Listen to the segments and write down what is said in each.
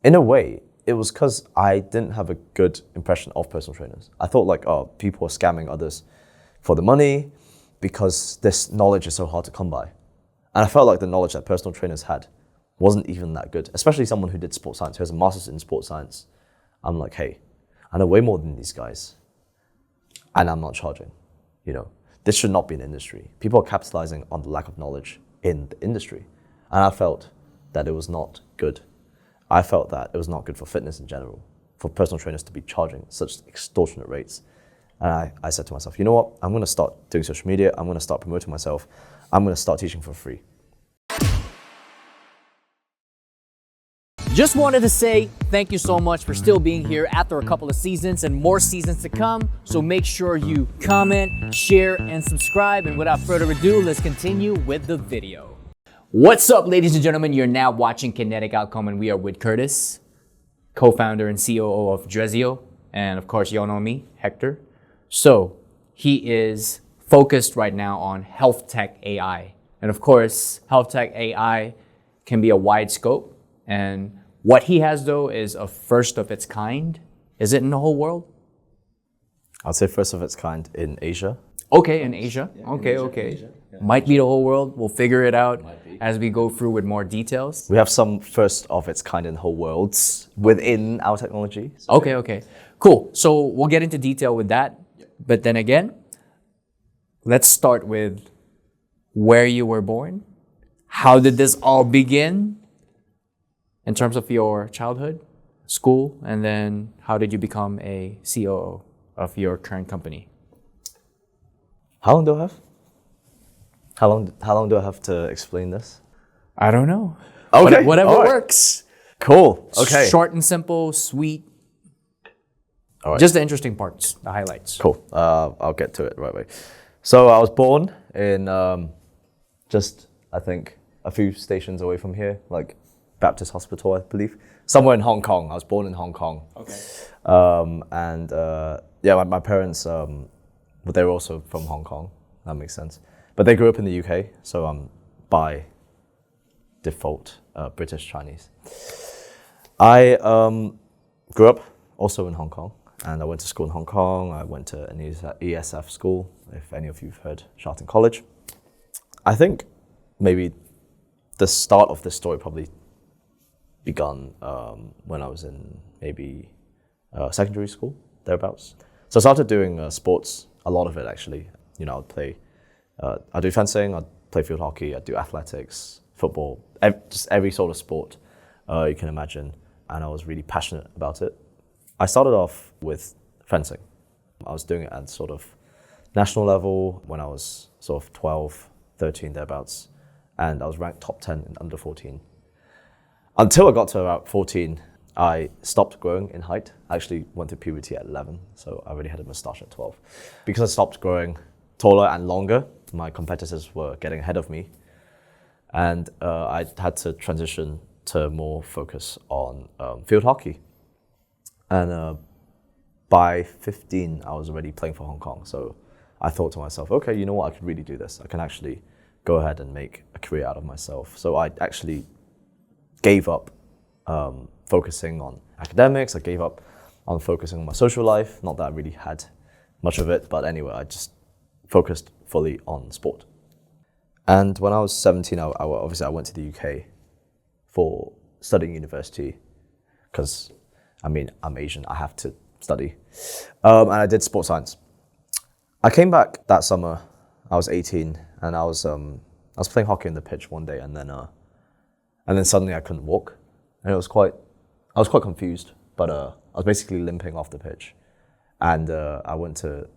in a way, it was because I didn't have a good impression of personal trainers. I thought like, oh, people are scamming others for the money because this knowledge is so hard to come by. And I felt like the knowledge that personal trainers had wasn't even that good, especially someone who did sports science, who has a master's in sports science. I'm like, hey, I know way more than these guys, and I'm not charging. You know, this should not be an industry. People are capitalizing on the lack of knowledge in the industry. And I felt that it was not good. I felt that it was not good for fitness in general, for personal trainers to be charging such extortionate rates. And I said to myself, you know what? I'm going to start doing social media. I'm going to start promoting myself. I'm going to start teaching for free. Just wanted to say thank you so much for still being here after a couple of seasons and more seasons to come. So make sure you comment, share, and subscribe. And without further ado, let's continue with the video. What's up, ladies and gentlemen? You're now watching Kinetic Outcome, and we are with Curtis, co-founder and COO of Dresio. And of course, y'all know me, Hector. So he is focused right now on health tech AI. And of course, health tech AI can be a wide scope. And what he has, though, is a first of its kind. Is it in the whole world? I'd say first of its kind in Asia. Okay, in Asia. Yeah, okay, in Asia, okay. in Asia. Yeah. Might be the whole world. We'll figure it out as we go through with more details. We have some first of its kind in the whole worlds within our technology. So. Okay, okay. Cool. So we'll get into detail with that. But then again, let's start with where you were born. How did this all begin? In terms of your childhood, school, and then how did you become a COO of your current company? How long do I have? How long do I have to explain this? I don't know. Okay. Whatever works. Cool. Okay. Short and simple, sweet. All right. Just the interesting parts, the highlights. Cool. I'll get to it right away. So I was born in just, I think, a few stations away from here, like Baptist Hospital, I believe. Somewhere in Hong Kong. I was born in Hong Kong. Okay. Yeah, my parents, but they were also from Hong Kong. That makes sense. But they grew up in the UK, so I'm by default British Chinese. I grew up also in Hong Kong, and I went to school in Hong Kong. I went to an ESF school, if any of you've heard Charlton College. I think maybe the start of this story probably begun when I was in maybe secondary school, thereabouts. So I started doing sports, a lot of it actually. You know, I'd do fencing, I'd play field hockey, I'd do athletics, football, just every sort of sport you can imagine. And I was really passionate about it. I started off with fencing. I was doing it at sort of national level when I was sort of 12, 13, thereabouts. And I was ranked top 10 in under 14. Until I got to about 14, I stopped growing in height. I actually went to puberty at 11, so I already had a mustache at 12. Because I stopped growing taller and longer, my competitors were getting ahead of me. And I had to transition to more focus on field hockey. And by 15, I was already playing for Hong Kong. So I thought to myself, okay, you know what, I could really do this. I can actually go ahead and make a career out of myself. So I actually gave up focusing on academics. I gave up on focusing on my social life. Not that I really had much of it, but anyway, I just focused fully on sport. And when I was 17, obviously I went to the UK for studying university, because I mean, I'm Asian, I have to study. And I did sports science. I came back that summer, I was 18, and I was playing hockey on the pitch one day, and then suddenly I couldn't walk, and I was quite confused. But I was basically limping off the pitch, and I went to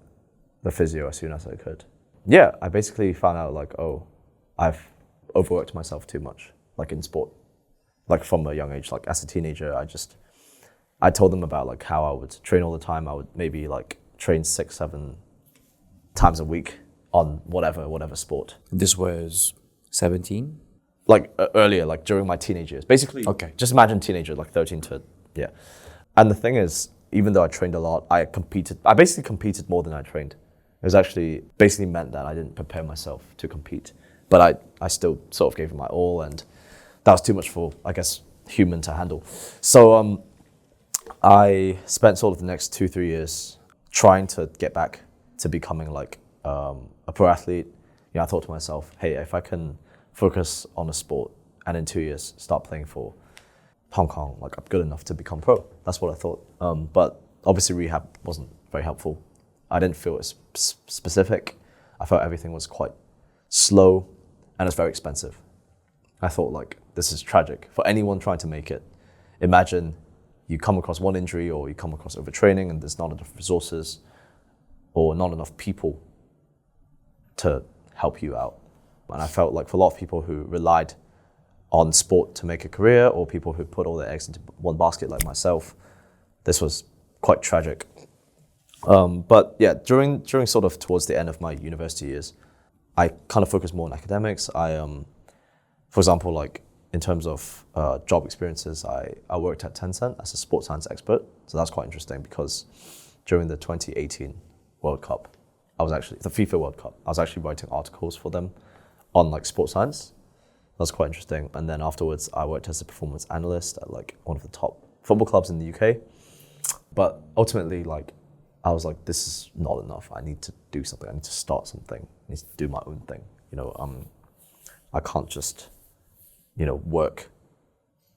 the physio as soon as I could. Yeah, I basically found out like, oh, I've overworked myself too much, like in sport, like from a young age. Like as a teenager, I told them about like how I would train all the time. I would maybe like train 6-7 times a week on whatever sport. This was 17? Like earlier, like during my teenage years. Basically, okay. Just imagine teenager, like 13 to, yeah. And the thing is, even though I trained a lot, I basically competed more than I trained. It was actually basically meant that I didn't prepare myself to compete. But I still sort of gave it my all, and that was too much for, I guess, human to handle. So I spent sort of the next 2-3 years trying to get back to becoming like a pro athlete. You know, I thought to myself, hey, if I can focus on a sport and in 2 years start playing for Hong Kong, like I'm good enough to become pro. That's what I thought. But obviously rehab wasn't very helpful. I didn't feel it was specific. I felt everything was quite slow and it's very expensive. I thought like, this is tragic for anyone trying to make it. Imagine you come across one injury or you come across overtraining and there's not enough resources or not enough people to help you out. And I felt like for a lot of people who relied on sport to make a career or people who put all their eggs into one basket like myself, this was quite tragic. But yeah, during sort of towards the end of my university years, I kind of focused more on academics. For example, like in terms of job experiences, I worked at Tencent as a sports science expert. So that's quite interesting because during the 2018 World Cup, the FIFA World Cup, I was actually writing articles for them on like sports science. That's quite interesting. And then afterwards, I worked as a performance analyst at like one of the top football clubs in the UK. But ultimately, like, I was like, this is not enough. I need to do something. I need to start something. I need to do my own thing. You know, I can't just, you know, work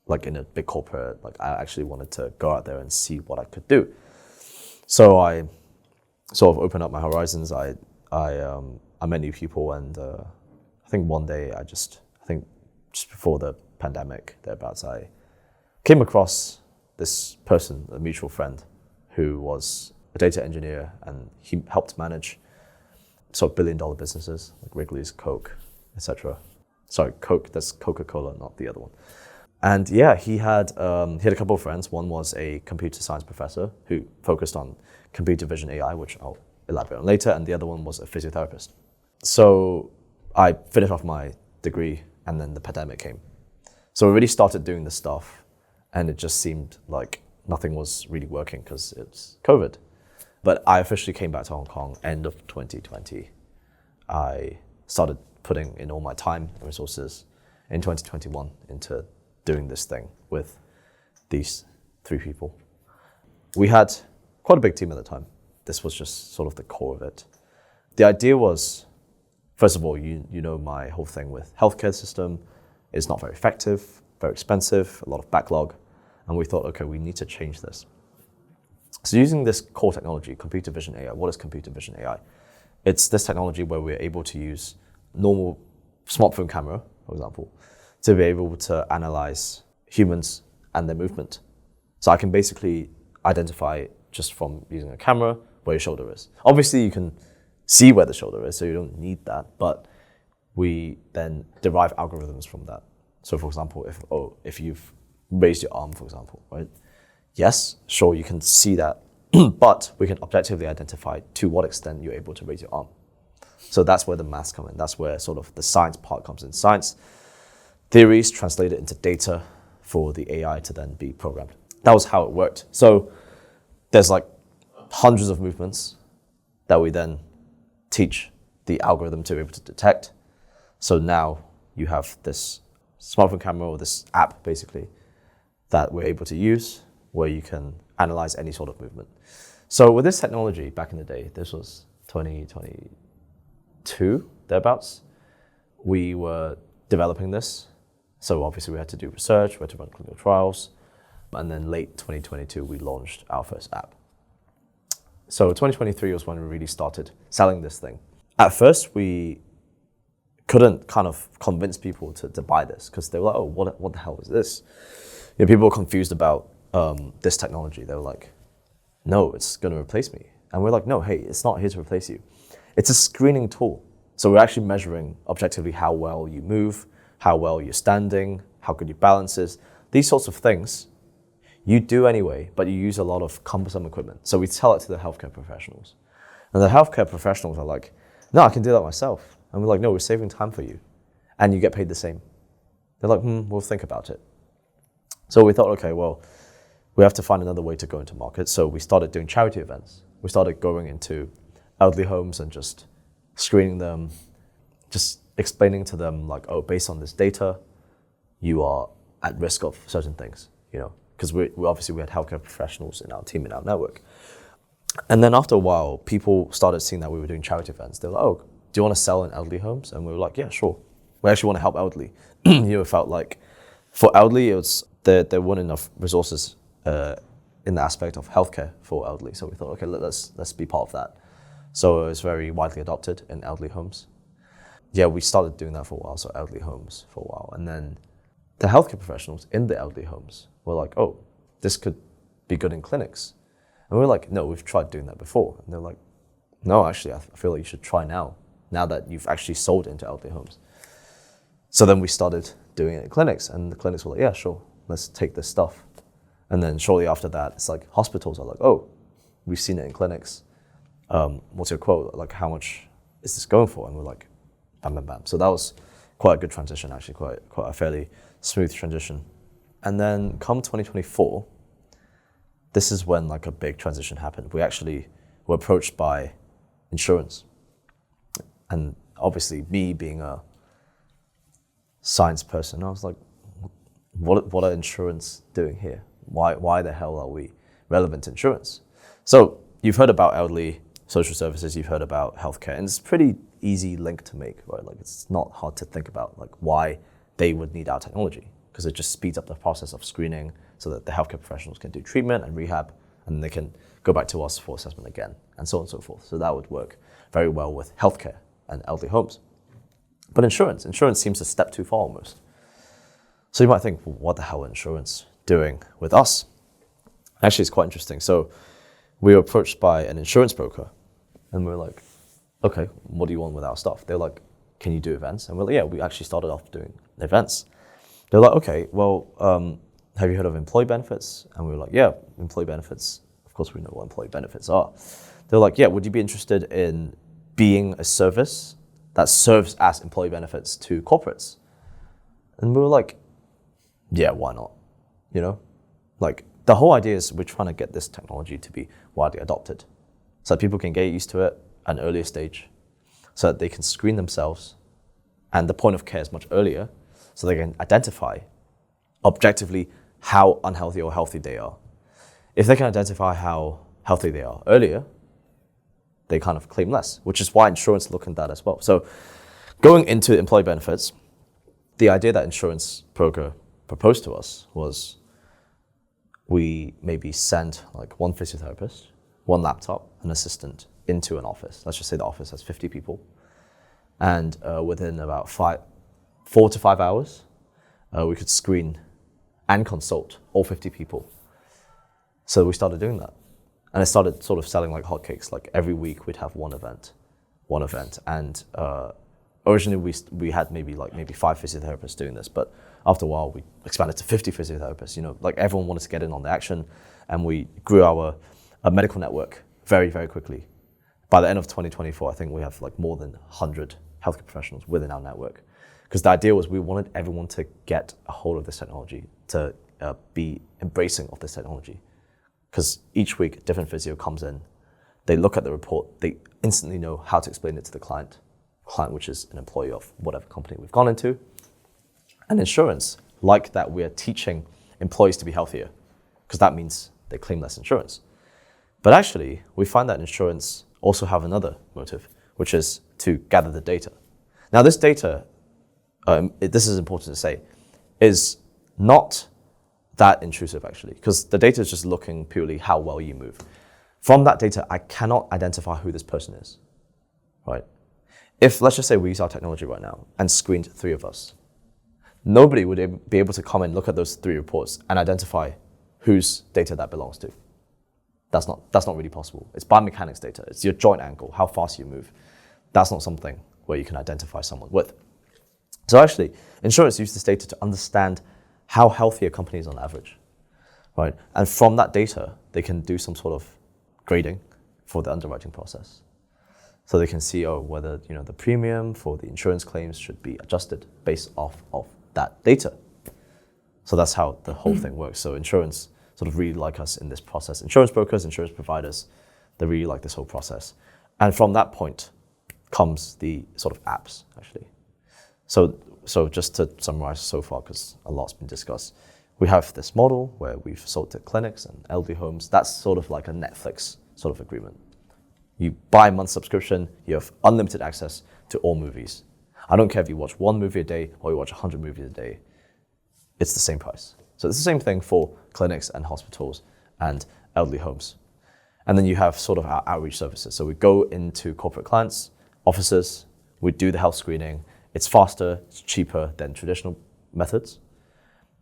like in a big corporate. Like, I actually wanted to go out there and see what I could do. So I sort of opened up my horizons. I met new people, and I think one day just before the pandemic, thereabouts, I came across this person, a mutual friend, who was a data engineer, and he helped manage sort of billion-dollar businesses like Wrigley's, Coke, etc. Sorry, Coke, that's Coca-Cola, not the other one. And yeah, he had a couple of friends. One was a computer science professor who focused on computer vision AI, which I'll elaborate on later, and the other one was a physiotherapist. So I finished off my degree, and then the pandemic came. So we really started doing this stuff, and it just seemed like nothing was really working because it's COVID. But I officially came back to Hong Kong end of 2020. I started putting in all my time and resources in 2021 into doing this thing with these 3 people. We had quite a big team at the time. This was just sort of the core of it. The idea was, first of all, you know my whole thing with healthcare system is not very effective, very expensive, a lot of backlog. And we thought, okay, we need to change this. So using this core technology, computer vision AI, what is computer vision AI? It's this technology where we're able to use normal smartphone camera, for example, to be able to analyze humans and their movement. So I can basically identify just from using a camera where your shoulder is. Obviously, you can see where the shoulder is, so you don't need that, but we then derive algorithms from that. So for example, if you've raised your arm, for example, right? Yes, sure, you can see that, but we can objectively identify to what extent you're able to raise your arm. So that's where the maths come in. That's where sort of the science part comes in. Science theories translated into data for the AI to then be programmed. That was how it worked. So there's like hundreds of movements that we then teach the algorithm to be able to detect. So now you have this smartphone camera or this app basically that we're able to use where you can analyze any sort of movement. So with this technology back in the day, this was 2022, thereabouts, we were developing this. So obviously we had to do research, we had to run clinical trials, and then late 2022, we launched our first app. So 2023 was when we really started selling this thing. At first, we couldn't kind of convince people to buy this because they were like, oh, what the hell is this? You know, people were confused about this technology. They were like, no, it's going to replace me. And we're like, no, hey, it's not here to replace you. It's a screening tool. So we're actually measuring objectively how well you move, how well you're standing, how good your balance is. These sorts of things you do anyway, but you use a lot of cumbersome equipment. So we tell it to the healthcare professionals. And the healthcare professionals are like, no, I can do that myself. And we're like, no, we're saving time for you. And you get paid the same. They're like, we'll think about it. So we thought, okay, well, we have to find another way to go into market. So we started doing charity events. We started going into elderly homes and just screening them, just explaining to them like, oh, based on this data, you are at risk of certain things, because we obviously had healthcare professionals in our team, in our network. And then after a while, people started seeing that we were doing charity events. They were like, oh, do you want to sell in elderly homes? And we were like, yeah, sure. We actually want to help elderly. It felt like for elderly, there weren't enough resources in the aspect of healthcare for elderly. So we thought, okay, let's be part of that. So it was very widely adopted in elderly homes. Yeah, we started doing that for a while, so elderly homes for a while. And then the healthcare professionals in the elderly homes were like, oh, this could be good in clinics. And we were like, no, we've tried doing that before. And they're like, no, actually, I feel like you should try now that you've actually sold into elderly homes. So then we started doing it in clinics, and the clinics were like, yeah, sure, let's take this stuff. And then shortly after that, it's like hospitals are like, oh, we've seen it in clinics. What's your quote? Like, how much is this going for? And we're like, bam, bam, bam. So that was quite a good transition, actually, quite a fairly smooth transition. And then come 2024, this is when like a big transition happened. We actually were approached by insurance. And obviously me being a science person, I was like, what are insurance doing here? Why the hell are we relevant to insurance? So you've heard about elderly social services, you've heard about healthcare, and it's a pretty easy link to make, right? Like it's not hard to think about like why they would need our technology, because it just speeds up the process of screening so that the healthcare professionals can do treatment and rehab, and they can go back to us for assessment again, and so on and so forth. So that would work very well with healthcare and elderly homes. But insurance seems a step too far almost. So you might think, well, what the hell is insurance doing with us? Actually, it's quite interesting. So we were approached by an insurance broker, and we were like, okay, what do you want with our stuff? They're like, can you do events? And we're like, yeah, we actually started off doing events. They're like, okay, well, have you heard of employee benefits? And we were like, yeah, employee benefits. Of course, we know what employee benefits are. They're like, yeah, would you be interested in being a service that serves as employee benefits to corporates? And we were like, yeah, why not? Like the whole idea is we're trying to get this technology to be widely adopted so that people can get used to it at an earlier stage, so that they can screen themselves and the point of care is much earlier, so they can identify objectively how unhealthy or healthy they are. If they can identify how healthy they are earlier, they kind of claim less, which is why insurance look at that as well. So going into employee benefits, the idea that insurance broker proposed to us was we maybe send like one physiotherapist, one laptop, an assistant into an office. Let's just say the office has 50 people. And within about 4 to 5 hours, we could screen and consult all 50 people. So we started doing that. And it started sort of selling like hotcakes. Like every week we'd have one event. And originally we had maybe 5 physiotherapists doing this, but after a while we expanded to 50 physiotherapists. Like everyone wanted to get in on the action, and we grew our medical network very, very quickly. By the end of 2024, I think we have like more than 100 healthcare professionals within our network. Because the idea was we wanted everyone to get a hold of this technology, to be embracing of this technology. Because each week, a different physio comes in, they look at the report, they instantly know how to explain it to the client, which is an employee of whatever company we've gone into. And insurance, like that, we're teaching employees to be healthier, because that means they claim less insurance. But actually, we find that insurance also have another motive, which is to gather the data. Now, this data, this is important to say, is not that intrusive actually, because the data is just looking purely how well you move. From that data, I cannot identify who this person is, right? If, let's just say we use our technology right now and screened 3 of us, nobody would be able to come and look at those 3 reports and identify whose data that belongs to. That's not really possible. It's biomechanics data. It's your joint angle, how fast you move. That's not something where you can identify someone with. So actually, insurance uses this data to understand how healthy a company is on average, right? And from that data, they can do some sort of grading for the underwriting process. So they can see, whether the premium for the insurance claims should be adjusted based off of that data. So that's how the whole thing works. So insurance sort of really like us in this process. Insurance brokers, insurance providers, they really like this whole process. And from that point comes the sort of apps, actually. So so just to summarize so far, because a lot's been discussed, we have this model where we've sold to clinics and elderly homes. That's sort of like a Netflix sort of agreement. You buy a month subscription, you have unlimited access to all movies. I don't care if you watch 1 movie a day or you watch 100 movies a day, it's the same price. So it's the same thing for clinics and hospitals and elderly homes. And then you have sort of our outreach services. So we go into corporate clients, offices, we do the health screening. It's faster, it's cheaper than traditional methods.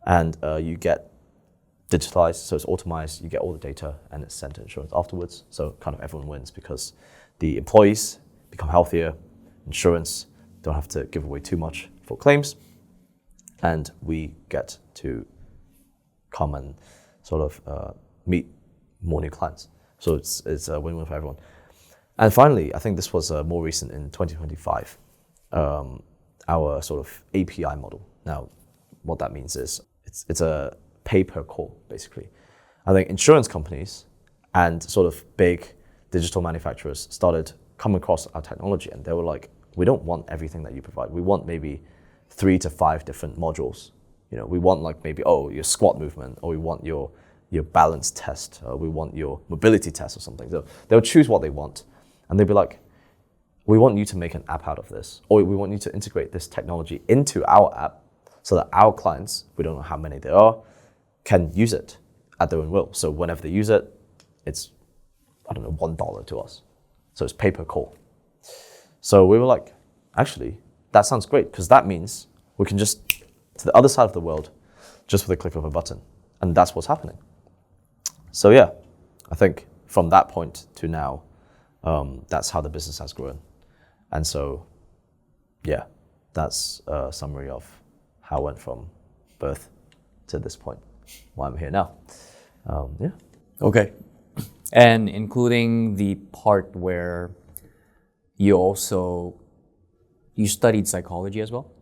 And you get digitalized, so it's automized, you get all the data and it's sent to insurance afterwards. So kind of everyone wins because the employees become healthier, insurance don't have to give away too much for claims, and we get to come and sort of meet more new clients. So it's a win-win for everyone. And finally, I think this was more recent in 2025, our sort of API model. Now, what that means is it's a pay per call, basically. I think insurance companies and sort of big digital manufacturers started coming across our technology, and they were like, we don't want everything that you provide. We want maybe 3 to 5 different modules. You know, we want like maybe, your squat movement, or we want your balance test, or we want your mobility test or something. So they'll choose what they want, and they'll be like, we want you to make an app out of this, or we want you to integrate this technology into our app so that our clients, we don't know how many there are, can use it at their own will. So whenever they use it, it's, I don't know, $1 to us. So it's pay per call. So we were like, actually, that sounds great, because that means we can just, to the other side of the world, just with a click of a button. And that's what's happening. So yeah, I think from that point to now, that's how the business has grown. And so, yeah, that's a summary of how I went from birth to this point, why I'm here now. Yeah. Okay. And including the part where you studied psychology as well?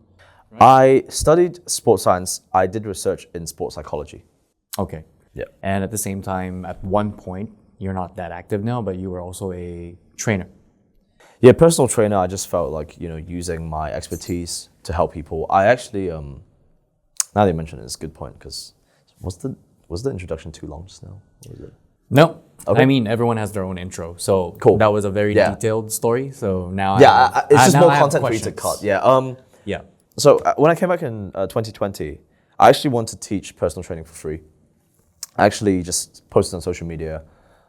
Right. I studied sports science. I did research in sports psychology. Okay. Yeah. And at the same time, at one point, you're not that active now, but you were also a trainer. Yeah, personal trainer. I just felt like, using my expertise to help people. I actually, now that you mention it, it's a good point, because was the introduction too long just now? Or was it? No. Okay. I mean, everyone has their own intro. So cool. That was a very detailed story. So now it's just more content for you to cut. Yeah. Yeah. So when I came back in 2020, I actually wanted to teach personal training for free. I actually just posted on social media.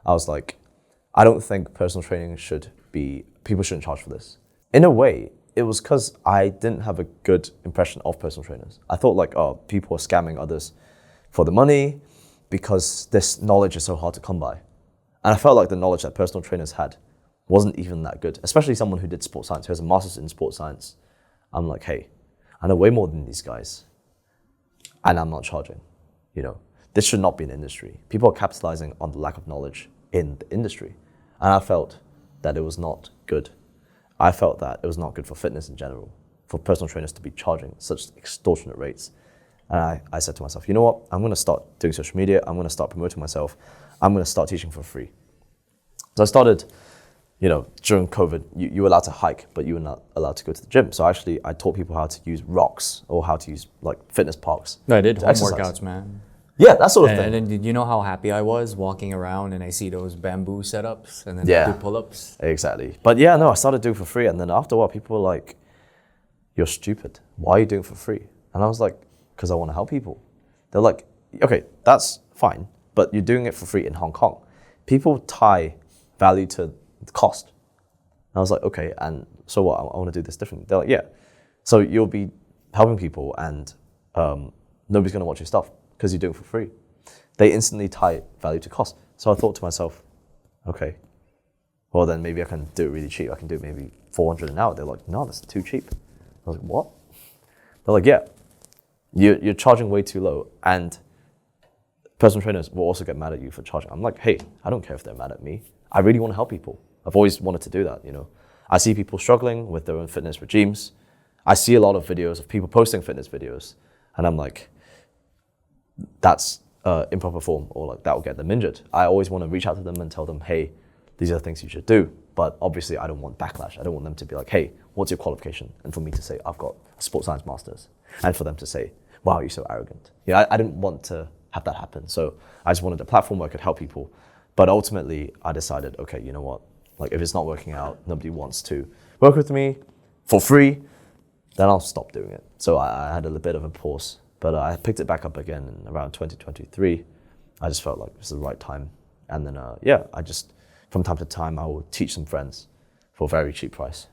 I was like, I don't think personal training people shouldn't charge for this. In a way, it was because I didn't have a good impression of personal trainers. I thought like, people are scamming others for the money because this knowledge is so hard to come by. And I felt like the knowledge that personal trainers had wasn't even that good, especially someone who did sports science, who has a master's in sports science. I'm like, hey, I know way more than these guys, and I'm not charging. This should not be an industry. People are capitalizing on the lack of knowledge in the industry. And I felt that it was not good. I felt that it was not good for fitness in general, for personal trainers to be charging such extortionate rates. And I said to myself, you know what? I'm going to start doing social media. I'm going to start promoting myself. I'm going to start teaching for free. So I started, during COVID, you were allowed to hike, but you were not allowed to go to the gym. So actually, I taught people how to use rocks, or how to use like fitness parks. No, I did home workouts, man. Yeah, that sort of thing. And then did you know how happy I was walking around and I see those bamboo setups and then I do pull-ups? Exactly. But yeah, no, I started doing it for free. And then after a while, people were like, you're stupid. Why are you doing it for free? And I was like, because I want to help people. They're like, okay, that's fine, but you're doing it for free in Hong Kong. People tie value to the cost. And I was like, okay, and so what? I want to do this differently. They're like, yeah. So you'll be helping people and nobody's going to watch your stuff because you're doing it for free. They instantly tie value to cost. So I thought to myself, okay, well then maybe I can do it really cheap. I can do it maybe 400 an hour. They're like, no, that's too cheap. I was like, what? They're like, yeah, you're charging way too low. And personal trainers will also get mad at you for charging. I'm like, hey, I don't care if they're mad at me. I really want to help people. I've always wanted to do that, I see people struggling with their own fitness regimes. I see a lot of videos of people posting fitness videos, and I'm like, that's improper form, or like that will get them injured. I always want to reach out to them and tell them, hey, these are the things you should do. but obviously I don't want backlash. I don't want them to be like, hey, what's your qualification? And for me to say, I've got a sports science master's. And for them to say, wow, you're so arrogant. I didn't want to have that happen. So I just wanted a platform where I could help people. But ultimately I decided, okay, you know what? Like if it's not working out, nobody wants to work with me for free, then I'll stop doing it. So I had a little bit of a pause, but I picked it back up again in around 2023. I just felt like it was the right time. And then, I just, from time to time, I would teach some friends for a very cheap price,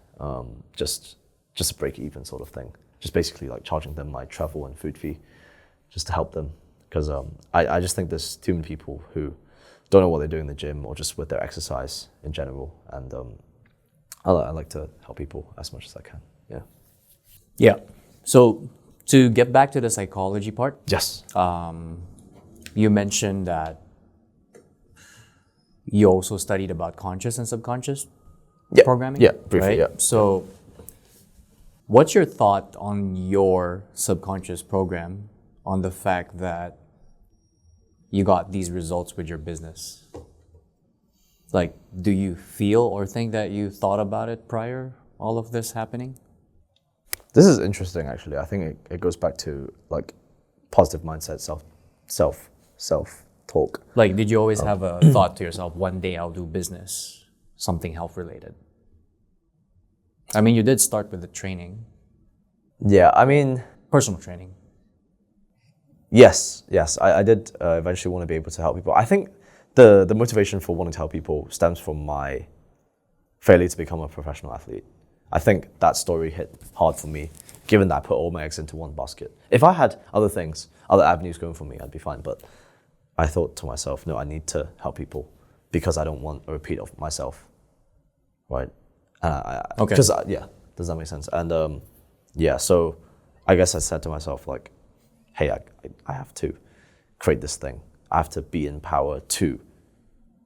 just a break even sort of thing. Just basically like charging them my travel and food fee, just to help them. Because I just think there's too many people who don't know what they do in the gym or just with their exercise in general. And I like to help people as much as I can, yeah. Yeah. So to get back to the psychology part. Yes. You mentioned that you also studied about conscious and subconscious programming? Yeah, briefly, right? yeah. So what's your thought on your subconscious program, on the fact that you got these results with your business? Like, do you feel or think that you thought about it prior, all of this happening? This is interesting, actually. I think it goes back to like positive mindset, self-talk. Like, did you always have a thought to yourself, one day I'll do business, something health related? I mean, you did start with the training. Yeah, I mean... Personal training. Yes. I did eventually want to be able to help people. I think the motivation for wanting to help people stems from my failure to become a professional athlete. I think that story hit hard for me, given that I put all my eggs into one basket. If I had other things, other avenues going for me, I'd be fine. But I thought to myself, no, I need to help people because I don't want a repeat of myself, right? Okay. Because, does that make sense? And so I guess I said to myself, like, hey, I have to create this thing. I have to be in power to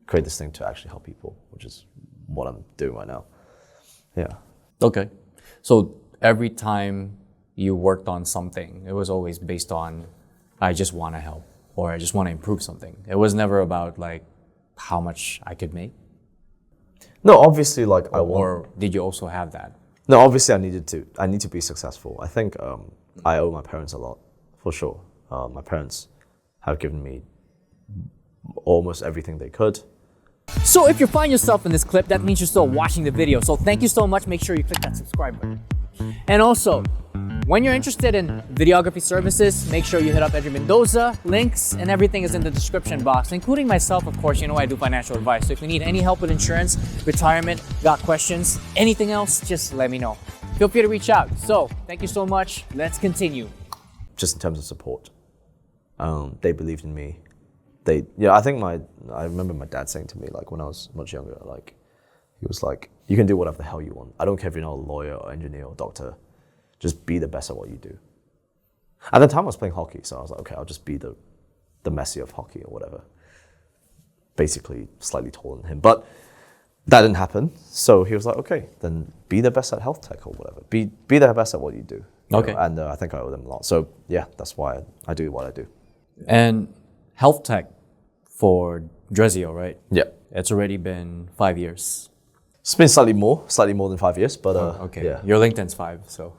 create this thing to actually help people, which is what I'm doing right now. Yeah. Okay. So every time you worked on something, it was always based on, I just want to help or I just want to improve something. It was never about like how much I could make. No, obviously, like or did you also have that? No, obviously I need to be successful. I think I owe my parents a lot, for sure. My parents have given me almost everything they could. So if you find yourself in this clip, that means you're still watching the video. So thank you so much. Make sure you click that subscribe button. And also, when you're interested in videography services, make sure you hit up Edwin Mendoza. Links and everything is in the description box, including myself, of course. You know I do financial advice. So if you need any help with insurance, retirement, got questions, anything else, just let me know. Feel free to reach out. So thank you so much. Let's continue. Just in terms of support, they believed in me. I remember my dad saying to me, like when I was much younger, like he was like, you can do whatever the hell you want. I don't care if you're not a lawyer or engineer or doctor, just be the best at what you do. At the time I was playing hockey, so I was like, okay, I'll just be the Messi of hockey or whatever. Basically slightly taller than him, but that didn't happen. So he was like, okay, then be the best at health tech or whatever. Be the best at what you do. Okay. You know? And I think I owe them a lot. So yeah, that's why I do what I do. And health tech for Dresio, right? Yeah. It's already been 5 years. It's been slightly more than 5 years, but okay. Yeah. Your LinkedIn's 5, so.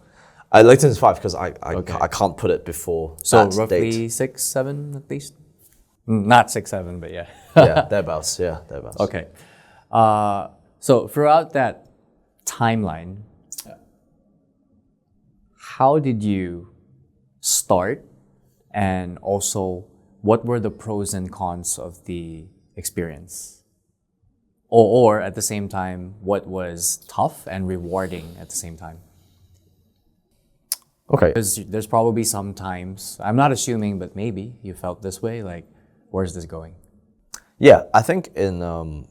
LinkedIn's 5 because I Okay. can't put it before So that roughly date. 6, 7 at least? Not 6, 7, but yeah. Yeah, thereabouts. Yeah, thereabouts. Okay. So throughout that timeline, how did you start, and also what were the pros and cons of the experience? Or at the same time, what was tough and rewarding at the same time? Okay. Because there's probably some times, I'm not assuming, but maybe you felt this way, like, where's this going? Yeah, I think around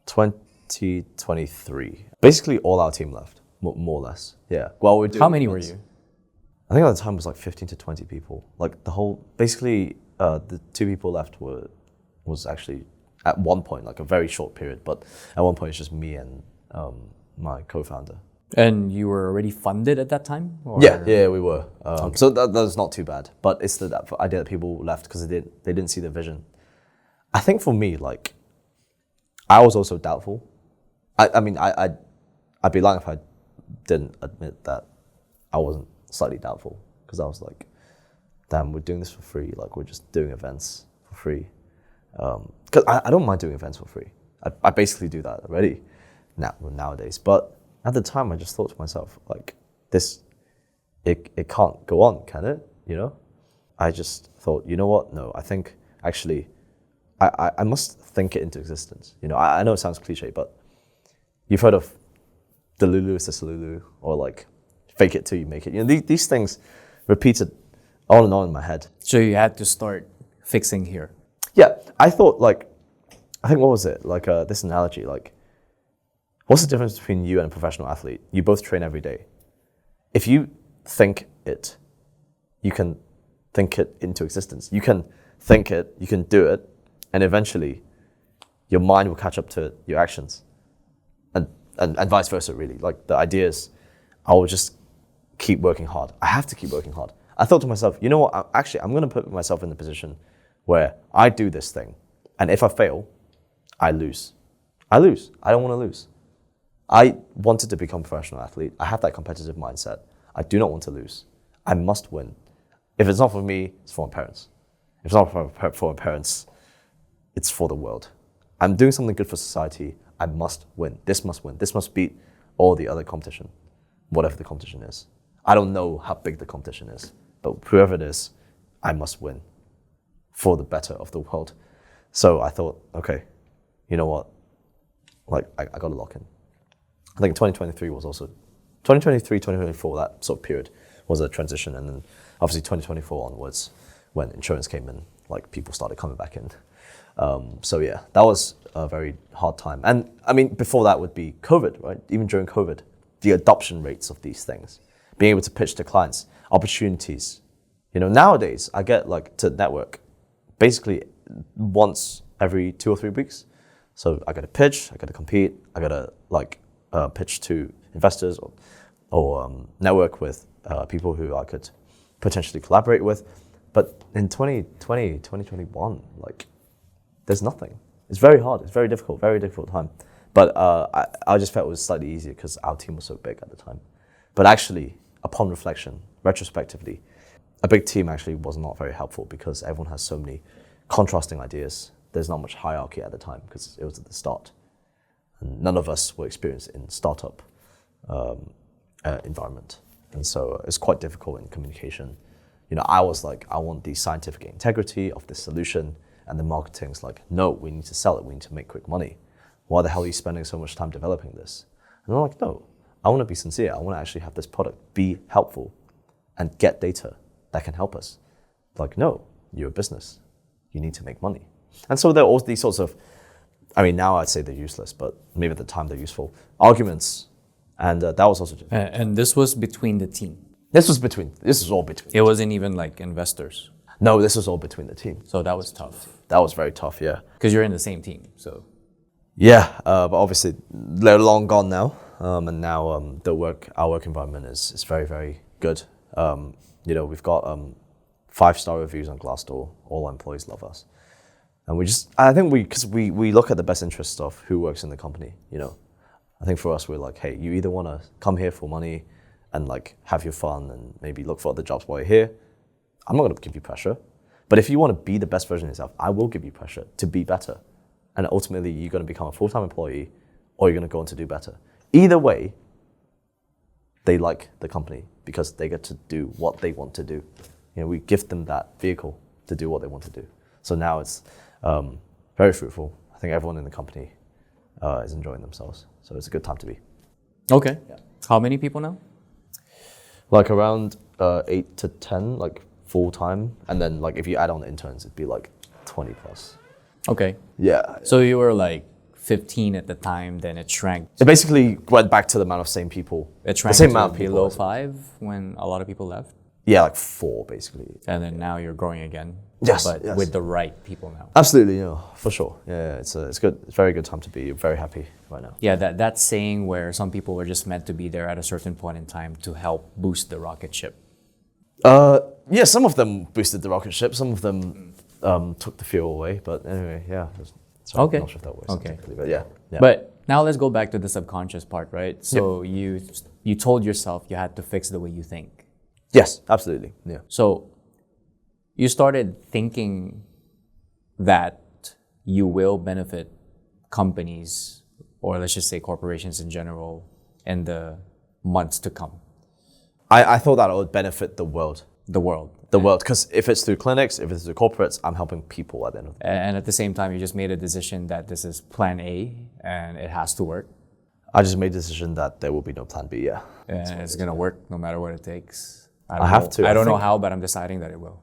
2023, basically all our team left, more or less. Yeah. Well, we're doing. How many were you? I think at the time it was like 15 to 20 people. Like the whole, basically the 2 people left was actually at one point, like a very short period, but at one point it's just me and my co-founder. And you were already funded at that time? Or? Yeah, we were. So that's not too bad, but it's the idea that people left because they didn't see the vision. I think for me, like, I was also doubtful. I mean, I'd be lying if I didn't admit that I wasn't slightly doubtful, because I was like, damn, we're doing this for free. Like, we're just doing events for free. Because I don't mind doing events for free. I basically do that already nowadays. But at the time, I just thought to myself, like, it can't go on, can it? You know? I just thought, you know what? No, I think actually, I must think it into existence. You know, I know it sounds cliche, but you've heard of the Lulu is the Salulu, or like fake it till you make it. You know, these things repeated on and on in my head. So you had to start fixing here. Yeah, I thought like, I think what was it? Like this analogy, like, what's the difference between you and a professional athlete? You both train every day. If you think it, you can think it into existence. You can think it, you can do it, and eventually your mind will catch up to your actions. And vice versa, really. Like, the idea is, I will just keep working hard. I have to keep working hard. I thought to myself, you know what, I'm going to put myself in the position where I do this thing, and if I fail, I lose. I don't want to lose. I wanted to become a professional athlete. I have that competitive mindset. I do not want to lose. I must win. If it's not for me, it's for my parents. If it's not for my parents, it's for the world. I'm doing something good for society. I must win. This must win. This must beat all the other competition, whatever the competition is. I don't know how big the competition is, but whoever it is, I must win for the better of the world. So I thought, okay, you know what? Like, I got to lock in. I think 2023 was also, 2023, 2024, that sort of period was a transition. And then obviously 2024 onwards, when insurance came in, like, people started coming back in. So yeah, that was a very hard time. And I mean, before that would be COVID, right? Even during COVID, the adoption rates of these things, being able to pitch to clients, opportunities. You know, nowadays I get like to network basically once every 2 or 3 weeks. So I got to pitch, I got to compete, I got to like pitch to investors or network with people who I could potentially collaborate with. But in 2020, 2021, like, there's nothing. It's very hard. It's very difficult time. But I just felt it was slightly easier because our team was so big at the time. But actually, upon reflection, retrospectively, a big team actually was not very helpful because everyone has so many contrasting ideas. There's not much hierarchy at the time because it was at the start. And none of us were experienced in startup environment. And so it's quite difficult in communication. You know, I was like, I want the scientific integrity of this solution. And the marketing's like, no, we need to sell it. We need to make quick money. Why the hell are you spending so much time developing this? And I'm like, no, I want to be sincere. I want to actually have this product be helpful and get data that can help us. Like, no, you're a business. You need to make money. And so there are all these sorts of, I mean, now I'd say they're useless, but maybe at the time they're useful, arguments. And that was also just... And this was between the team? This was all between. It wasn't even like investors? No, this was all between the team. So that was tough. That was very tough, yeah. Because you're in the same team, so. Yeah, but obviously they're long gone now, and now our work environment is very, very good. You know, we've got 5-star reviews on Glassdoor. All our employees love us, and because we look at the best interests of who works in the company. You know, I think for us we're like, hey, you either want to come here for money and like have your fun and maybe look for other jobs while you're here. I'm not going to give you pressure. But if you want to be the best version of yourself, I will give you pressure to be better. And ultimately, you're going to become a full-time employee or you're going to go on to do better. Either way, they like the company because they get to do what they want to do. You know, we give them that vehicle to do what they want to do. So now it's very fruitful. I think everyone in the company is enjoying themselves. So it's a good time to be. Okay. Yeah. How many people now? Like around 8 to 10, like full-time, and then like if you add on the interns, it'd be like 20 plus. Okay. Yeah. So you were like 15 at the time, then it shrank. It basically went back to the amount of same people. It shrank the same to amount of people. Below 5 when a lot of people left? Yeah, like 4 basically. And then now you're growing again? Yes. But yes. with the right people now? Absolutely, you know, for sure. Yeah, it's good. It's a very good time to be. Very happy right now. Yeah, that saying where some people were just meant to be there at a certain point in time to help boost the rocket ship. Yeah, some of them boosted the rocket ship. Some of them took the fuel away. But anyway, yeah, So Okay. I'm not sure if that works. Okay. Exactly, but yeah. But now let's go back to the subconscious part, right? So you told yourself you had to fix the way you think. Yes, absolutely. Yeah. So you started thinking that you will benefit companies, or let's just say corporations in general, in the months to come. I thought that it would benefit the world. The world. The world, because if it's through clinics, if it's through corporates, I'm helping people at the end of the day. And at the same time, you just made a decision that this is plan A and it has to work. I just made the decision that there will be no plan B, yeah. And it's gonna work no matter what it takes. I have to. I don't know think how, but I'm deciding that it will.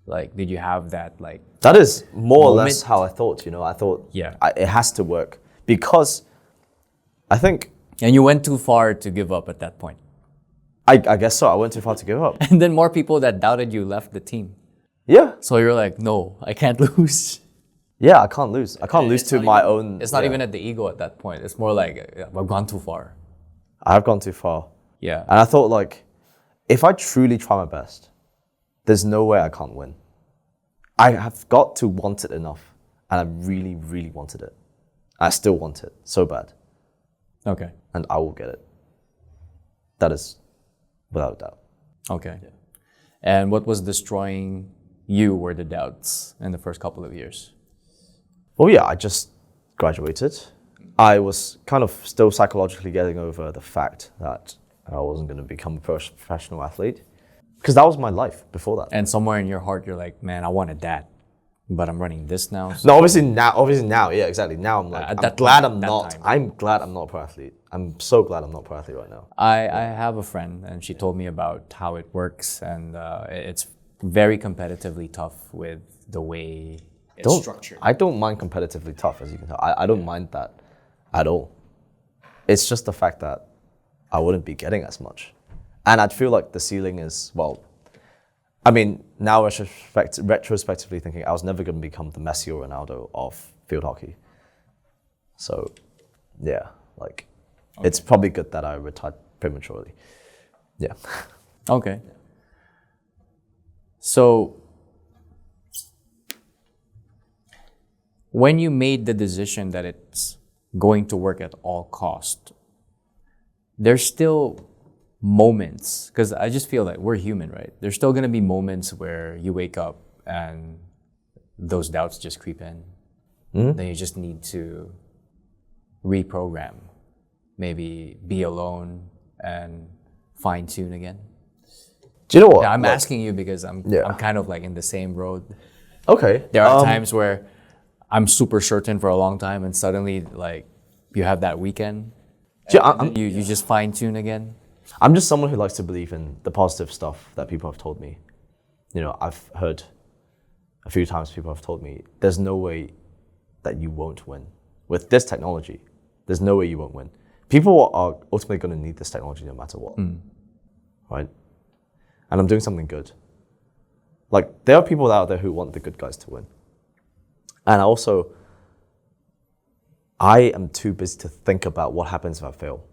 Like, did you have that, like... That is more or moment? less how I thought, you know. I thought Yeah. it has to work because I think... And you went too far to give up at that point. I guess so. I went too far to give up. And then more people that doubted you left the team. Yeah. So you're like, no, I can't lose. Yeah, I can't lose. I can't lose It's to not my even- own... It's not yeah. even at the ego at that point. It's more like, I've gone too far. I've gone too far. Yeah. And I thought, like, if I truly try my best, there's no way I can't win. I have got to want it enough. And I really, really wanted it. I still want it so bad. Okay. And I will get it. That is without a doubt. Okay. And what was destroying you were the doubts in the first couple of years? Well, yeah, I just graduated. I was kind of still psychologically getting over the fact that I wasn't going to become a professional athlete. Because that was my life before that. And somewhere in your heart, you're like, man, I wanted that, but I'm running this now. So No, obviously now, yeah, exactly. Now I'm like, At I'm that glad time- I'm that not. time. I'm glad I'm not a pro athlete. I'm so glad I'm not a pro athlete right now. I have a friend, and she told me about how it works, and it's very competitively tough with the way it's structured. I don't mind competitively tough, as you can tell. I don't mind that at all. It's just the fact that I wouldn't be getting as much. And I'd feel like the ceiling is, well, I mean, now retrospectively thinking, I was never going to become the Messi or Ronaldo of field hockey. So, yeah, like, it's probably good that I retired prematurely. Yeah. Okay. So, when you made the decision that it's going to work at all cost, there's still moments, because I just feel like we're human, right? There's still going to be moments where you wake up and those doubts just creep in. Then you just need to reprogram, maybe be alone and fine tune again. Do you know what? Yeah, I'm Like, asking you because I'm kind of like in the same road. Okay. There are times where I'm super certain for a long time, and suddenly like you have that weekend, you just fine tune again. I'm just someone who likes to believe in the positive stuff that people have told me. You know, I've heard a few times people have told me, there's no way that you won't win. With this technology, there's no way you won't win. People are ultimately going to need this technology no matter what, right? And I'm doing something good. Like, there are people out there who want the good guys to win. And I am too busy to think about what happens if I fail,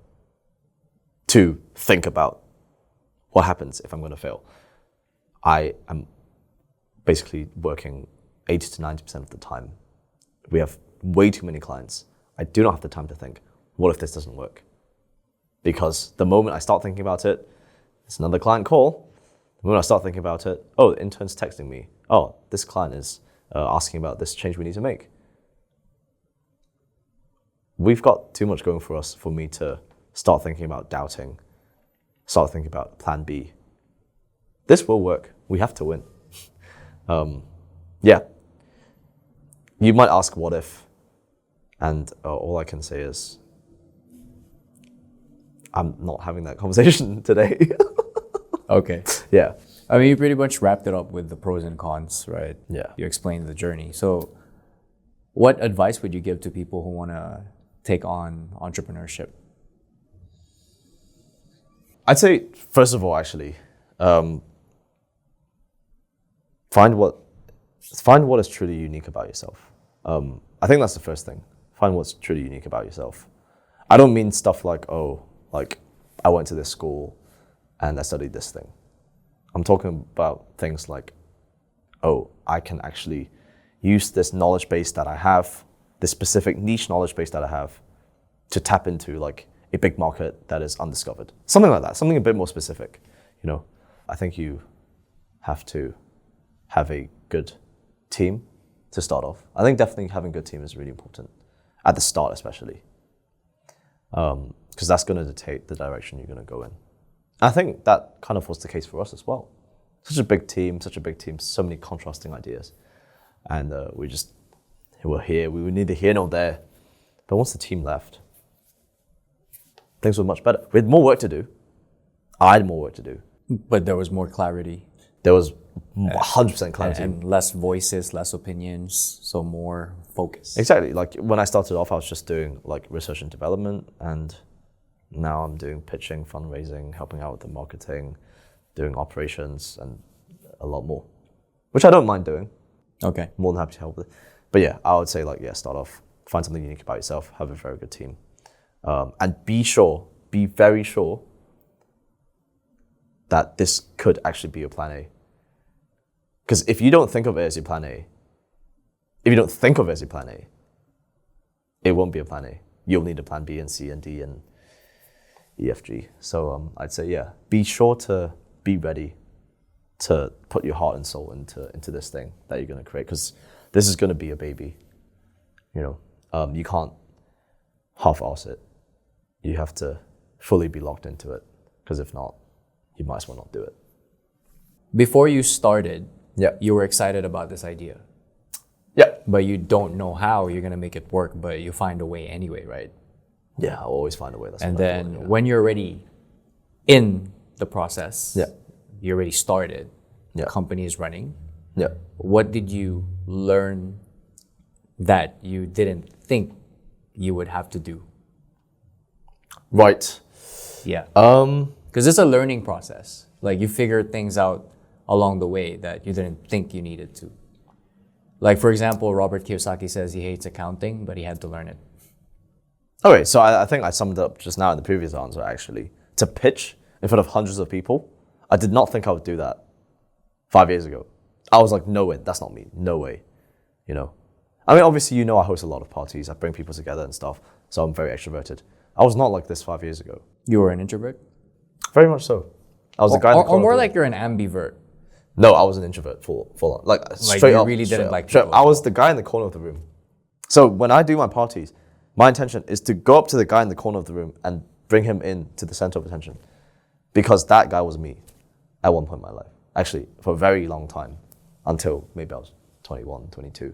to think about what happens if I'm going to fail. I am basically working 80 to 90% of the time. We have way too many clients. I do not have the time to think, what if this doesn't work? Because the moment I start thinking about it, it's another client call. The moment I start thinking about it, oh, the intern's texting me. Oh, this client is asking about this change we need to make. We've got too much going for us for me to start thinking about doubting, start thinking about plan B. This will work. We have to win. Yeah. You might ask, what if? And all I can say is, I'm not having that conversation today. Okay. Yeah. I mean, you pretty much wrapped it up with the pros and cons, right? Yeah. You explained the journey. So what advice would you give to people who want to take on entrepreneurship? I'd say, first of all, actually, find what is truly unique about yourself. I think that's the first thing. Find what's truly unique about yourself. I don't mean stuff like, oh, like I went to this school and I studied this thing. I'm talking about things like, oh, I can actually use this knowledge base that I have the specific niche knowledge base that I have to tap into like a big market that is undiscovered. Something like that, something a bit more specific, you know. I think you have to have a good team to start off. I think definitely having a good team is really important, at the start especially, because that's going to dictate the direction you're going to go in. And I think that kind of was the case for us as well. Such a big team, so many contrasting ideas. And we're here, we were neither here nor there. But once the team left, things were much better. We had more work to do. I had more work to do. But there was more clarity. There was 100% clarity. And less voices, less opinions, so more focus. Exactly. Like when I started off, I was just doing like research and development, and now I'm doing pitching, fundraising, helping out with the marketing, doing operations, and a lot more, which I don't mind doing. Okay. More than happy to help with it. But yeah, I would say like, yeah, start off, find something unique about yourself, have a very good team. And be very sure that this could actually be your plan A. Because if you don't think of it as your plan A, it won't be a plan A. You'll need a plan B and C and D and E, F, G. So I'd say, yeah, be sure to be ready to put your heart and soul into this thing that you're going to create, because this is going to be a baby. You know, you can't half-ass it. You have to fully be locked into it, because if not, you might as well not do it. Before you started, Yeah. you were excited about this idea, Yeah. but you don't know how you're going to make it work, but you find a way anyway, right? Yeah, I'll always find a way. That's And what I then feel, yeah. when you're already in the process, Yeah. you already started, Yeah. the company is running, Yeah. what did you learn that you didn't think you would have to do? Right. Yeah. Because it's a learning process. Like you figure things out along the way that you didn't think you needed to. Like for example, Robert Kiyosaki says he hates accounting, but he had to learn it. Okay, so I think I summed up just now in the previous answer, actually. To pitch in front of hundreds of people, I did not think I would do that 5 years ago. I was like, no way, that's not me, no way, you know. I mean, obviously, you know, I host a lot of parties, I bring people together and stuff, so I'm very extroverted. I was not like this 5 years ago. You were an introvert? Very much so. I was the guy in the Or corner more of the- like you're an ambivert. No, I was an introvert, full on. Like straight you up. really straight didn't up, like straight up. people. I was the guy in the corner of the room. So when I do my parties, my intention is to go up to the guy in the corner of the room and bring him in to the center of attention. Because that guy was me at one point in my life. Actually, for a very long time. Until maybe I was 21, 22.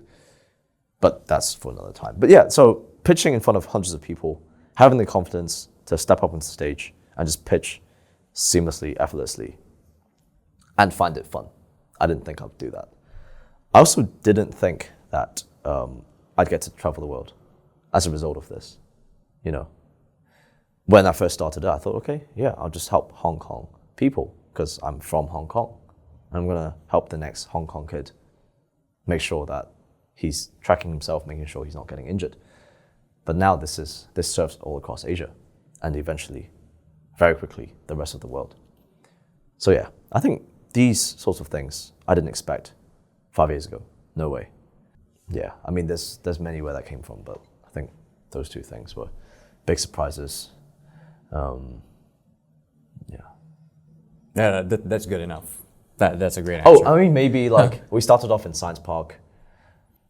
But that's for another time. But yeah, so pitching in front of hundreds of people, having the confidence to step up on stage and just pitch seamlessly, effortlessly, and find it fun. I didn't think I'd do that. I also didn't think that I'd get to travel the world as a result of this, you know. When I first started it, I thought, okay, yeah, I'll just help Hong Kong people because I'm from Hong Kong. I'm gonna help the next Hong Kong kid make sure that he's tracking himself, making sure he's not getting injured. But now this serves all across Asia and eventually, very quickly, the rest of the world. So yeah, I think these sorts of things I didn't expect 5 years ago. No way. Yeah, I mean, there's many where that came from, but I think those two things were big surprises. Yeah, that's good enough. That's a great answer. Oh, I mean, maybe like we started off in Science Park.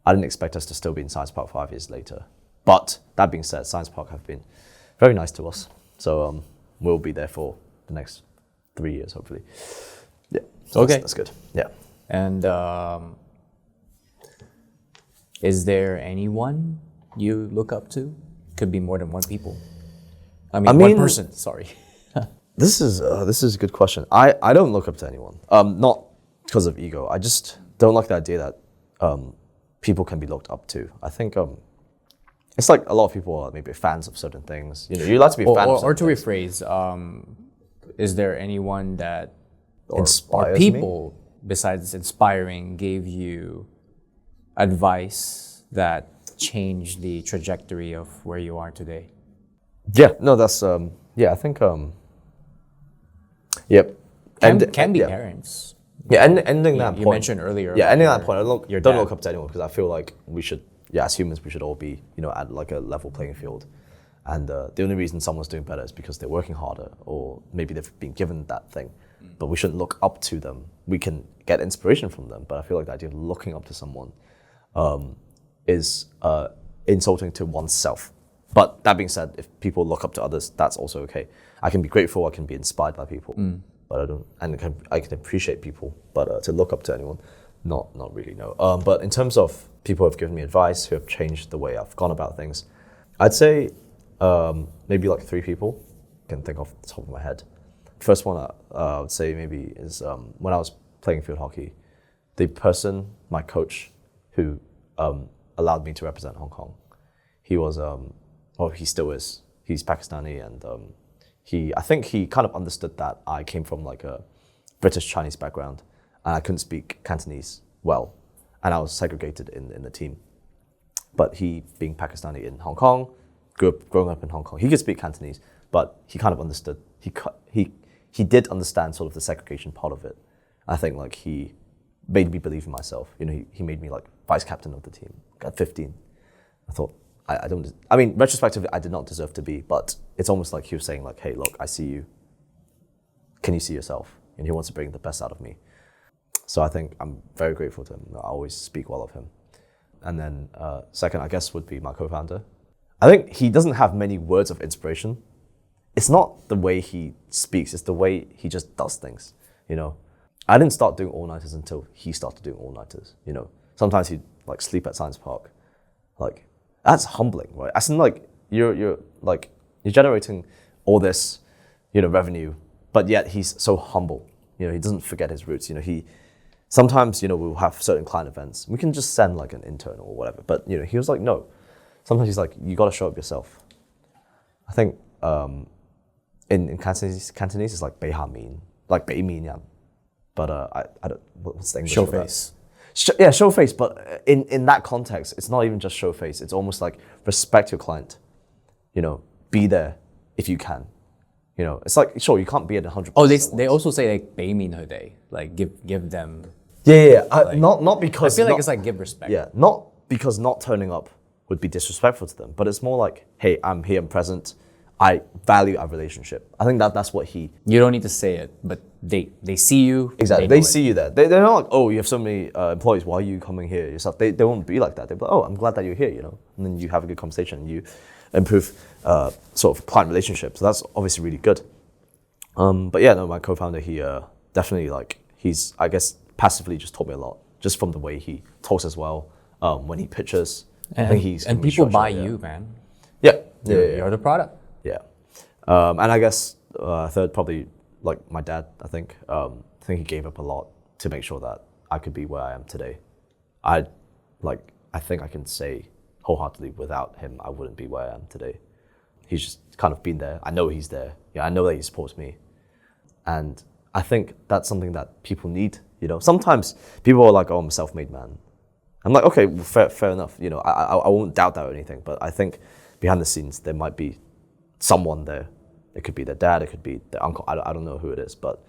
I didn't expect us to still be in Science Park 5 years later. But that being said, Science Park have been very nice to us. So we'll be there for the next 3 years, hopefully. Yeah. So Okay. That's good. Yeah. And is there anyone you look up to? Could be more than one people. I mean one person, sorry. This is a good question. I don't look up to anyone. Not because of ego. I just don't like the idea that people can be looked up to. I think it's like a lot of people are maybe fans of certain things. You know, you like to be a fan of Or to certain things. rephrase, is there anyone that or Inspires me? people besides inspiring gave you advice that changed the trajectory of where you are today? Yeah, no, that's I think yep. Can be yeah. parents. Yeah, ending that point. You mentioned earlier. Yeah, about ending your- that point. I your don't dad. look up to anyone because I feel like we should as humans, we should all be, at like a level playing field. And the only reason someone's doing better is because they're working harder, or maybe they've been given that thing. But we shouldn't look up to them. We can get inspiration from them, but I feel like the idea of looking up to someone is insulting to oneself. But that being said, if people look up to others, that's also okay. I can be grateful, I can be inspired by people, but I don't, and I can appreciate people, but to look up to anyone, not really, no. But in terms of people who have given me advice, who have changed the way I've gone about things, I'd say maybe like 3 people I can think off the top of my head. First one I would say maybe is when I was playing field hockey, the person, my coach, who allowed me to represent Hong Kong, he was, well, he still is, he's Pakistani, and I think he kind of understood that I came from like a British Chinese background and I couldn't speak Cantonese well, and I was segregated in the team. But he, being Pakistani in Hong Kong, growing up in Hong Kong, he could speak Cantonese, but he kind of understood, he did understand sort of the segregation part of it. I think like he made me believe in myself. He made me like vice captain of the team at 15. I thought, I mean, retrospectively, I did not deserve to be, but it's almost like he was saying like, hey, look, I see you. Can you see yourself? And he wants to bring the best out of me. So I think I'm very grateful to him. I always speak well of him. And then second, I guess, would be my co-founder. I think he doesn't have many words of inspiration. It's not the way he speaks, it's the way he just does things, I didn't start doing all-nighters until he started doing all-nighters, Sometimes he'd like sleep at Science Park. Like, that's humbling, right? As in like, you're generating all this, revenue, but yet he's so humble. He doesn't forget his roots. Sometimes, we'll have certain client events. We can just send like an intern or whatever. But, he was like, no. Sometimes he's like, you got to show up yourself. I think in Cantonese it's like 𝗵𝗇 like 𝗵𝗇. But I don't, what's the English show for that? face. Yeah, show face. But in that context, it's not even just show face. It's almost like respect your client. Be there if you can. It's like, sure, you can't be at 100%. Oh, they also say like 𝗵𝗇, like give them. Yeah. Like, not because. I feel like it's like give respect. Yeah, not because not turning up would be disrespectful to them, but it's more like, hey, I'm here, I'm present. I value our relationship. I think that's what he. You don't need to say it, but they see you. Exactly, they see you there. They're not like, oh, you have so many employees. Why are you coming here yourself? They won't be like that. They'll be like, oh, I'm glad that you're here. And then you have a good conversation. You improve sort of client relationships. So that's obviously really good. But yeah, no, my co-founder, he definitely he's, I guess, passively just taught me a lot, just from the way he talks as well. When he pitches, I think he's and people buy you, man. Yeah. You're the product. Yeah. And I guess third, probably like my dad, I think he gave up a lot to make sure that I could be where I am today. I think I can say wholeheartedly, without him, I wouldn't be where I am today. He's just kind of been there. I know he's there. Yeah, I know that he supports me. And I think that's something that people need, Sometimes people are like, oh, I'm a self-made man. I'm like, okay, well, fair enough. I won't doubt that or anything, but I think behind the scenes, there might be someone there. It could be their dad, it could be their uncle. I don't know who it is, but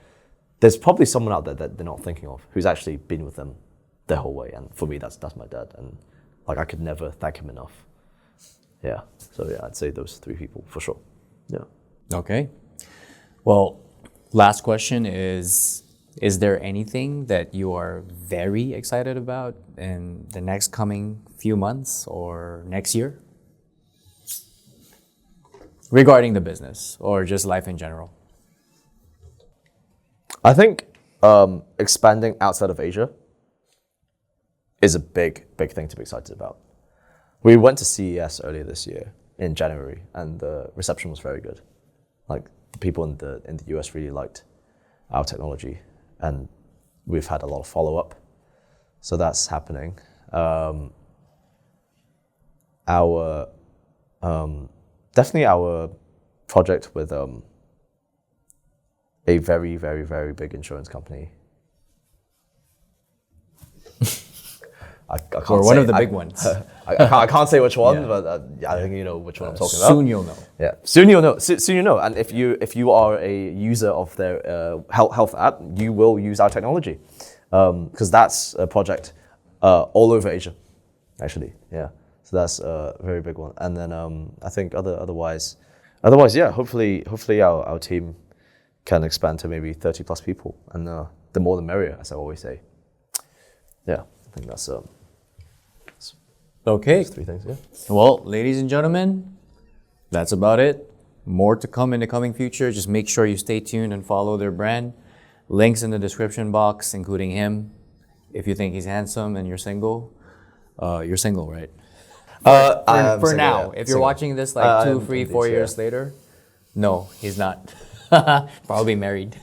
there's probably someone out there that they're not thinking of who's actually been with them the whole way. And for me, that's my dad. And I could never thank him enough. Yeah. So yeah, I'd say those 3 people for sure. Yeah. Okay. Well, last question is there anything that you are very excited about in the next coming few months or next year? Regarding the business or just life in general? I think expanding outside of Asia is a big thing to be excited about. We went to CES earlier this year in January, and the reception was very good. Like, the people in the US really liked our technology, and we've had a lot of follow-up. So that's happening. Definitely our project with a very, very, very big insurance company. I can't or one of the big ones. I can't say which one, but I think you know which one I'm talking about. Soon you'll know. Yeah, soon you'll know. Soon you know. And if you are a user of their health app, you will use our technology, because that's a project all over Asia, actually. Yeah. So that's a very big one. And then I think otherwise, yeah. Hopefully our team can expand to maybe 30 plus people, and the more the merrier, as I always say. Yeah, I think that's Okay. 3 things. Yeah. Well, ladies and gentlemen, that's about it. More to come in the coming future. Just make sure you stay tuned and follow their brand. Links in the description box, including him. If you think he's handsome and you're single, right? For Now, if you're watching this like 2, 3, 4 years later, no, he's not. Probably married.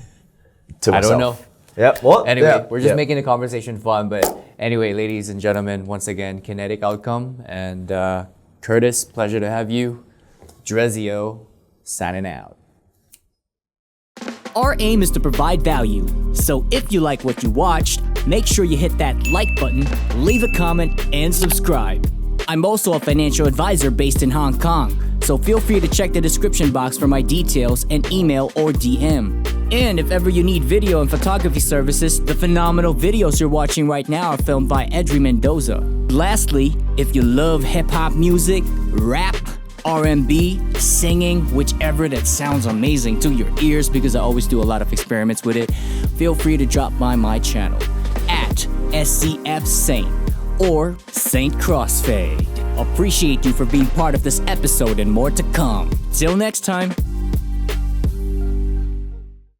I don't know. Yeah. What? Anyway, yeah. we're just making the conversation fun. But anyway, ladies and gentlemen, once again, Kinetic Outcome and Curtis, pleasure to have you. Dresio, signing out. Our aim is to provide value, so if you like what you watched, make sure you hit that like button, leave a comment, and subscribe. I'm also a financial advisor based in Hong Kong, so feel free to check the description box for my details and email or DM. And if ever you need video and photography services, the phenomenal videos you're watching right now are filmed by Edery Mendoza. Lastly, if you love hip-hop music, rap, R&B, singing, whichever that sounds amazing to your ears, because I always do a lot of experiments with it, feel free to drop by my channel at SCF Saint or Saint Crossfade. Appreciate you for being part of this episode and more to come. Till next time.